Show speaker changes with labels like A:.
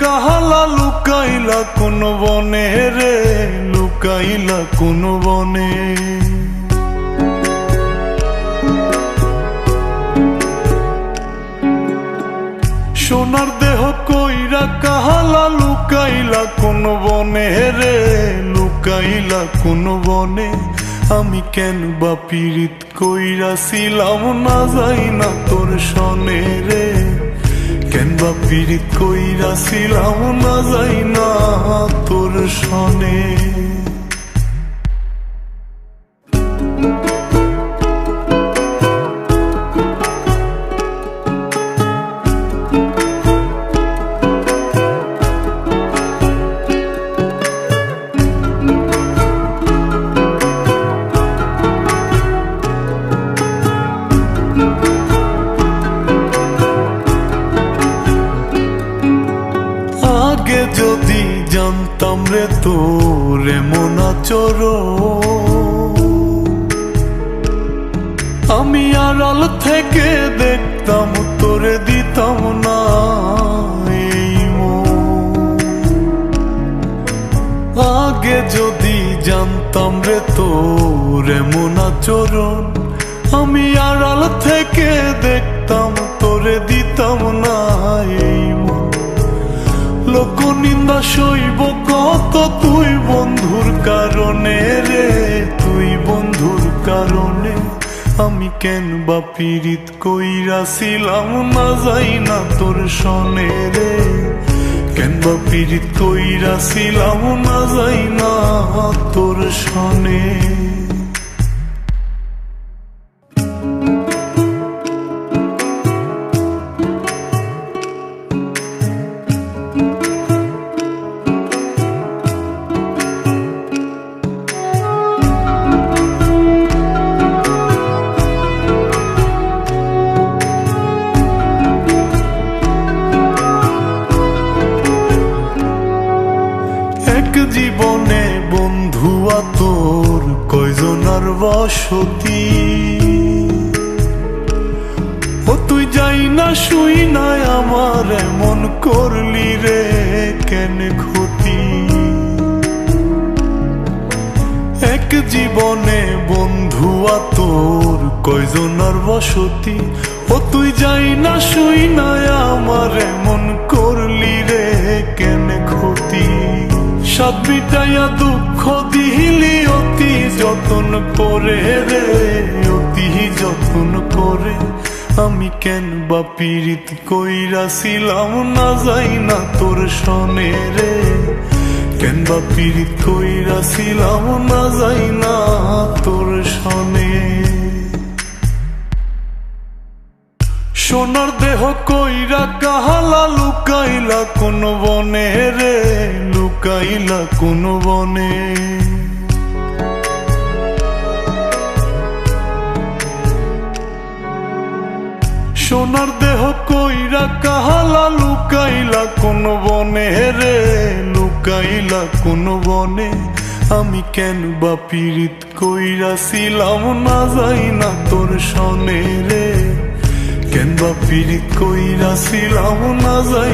A: কাহালা লুকাইলা কোন বনে রে, লুকাইলা কোন বনে। সোনার দেহ কইরা কাহালা লুকাইলা কোন বনে রে, লুকাইলা কোন বনে। আমি কেন বা পীড়িত কইরাছিলাম না যাই না তোর সনে রে, কেন বা পীড়িত কইরাছিলাম না যাই না তোর সনে। আগে যদি জানতাম রে তোর এমন আচরণ, আমি আড়াল থেকে দেখতাম তোরে দিতাম না এই মন। আগে যদি জানতাম রে তোর এমন আচরণ, আমি আড়াল থেকে দেখতাম তোরে দিতাম না এই মন। লোক নিন্দা সইব কত তুই বন্ধুর কারণে রে, তুই বন্ধুর কারণে। আমি কেন বা পীড়িত কইরাছিলাম না যাই না তোর সনে রে, কেন বা পীড়িত কইরাছিলাম না যাই না তোর সনে। জীবনে বন্ধুয়া তোর কয়জনার বসতি, ও তুই যাই না শুই নাই আমার এমন করলি রে কেন ক্ষতি। এক জীবনে বন্ধুয়া তোর কয়জনার বসতি, ও তুই যাই না শুই নাই আমার এমন করলি রে কেন ক্ষতি। সাত মিটাইয়া দুঃখ দিলি অতি যতন করে রে, অতি যতন করে। আমি কেন বা পীড়িত কইরাছিলাম না যাই না তোর সনে রে, কেন বা পীড়িত কইরাছিলাম না যাই না তোর সনে। সোনার দেহ কইরা কাহালা লুকাইলা কোন বনে রে, লুকাইলা কোন বনে। সোনার দেহ কইরা কাহালা লুকাইলা কোন বনে রে, লুকাইলা কোন বনে। আমি কেন বা পীড়িত কইরাছিলাম না যাই না তোর সনে রে, কেন বা পীড়িত কইরাছিলাম না যাই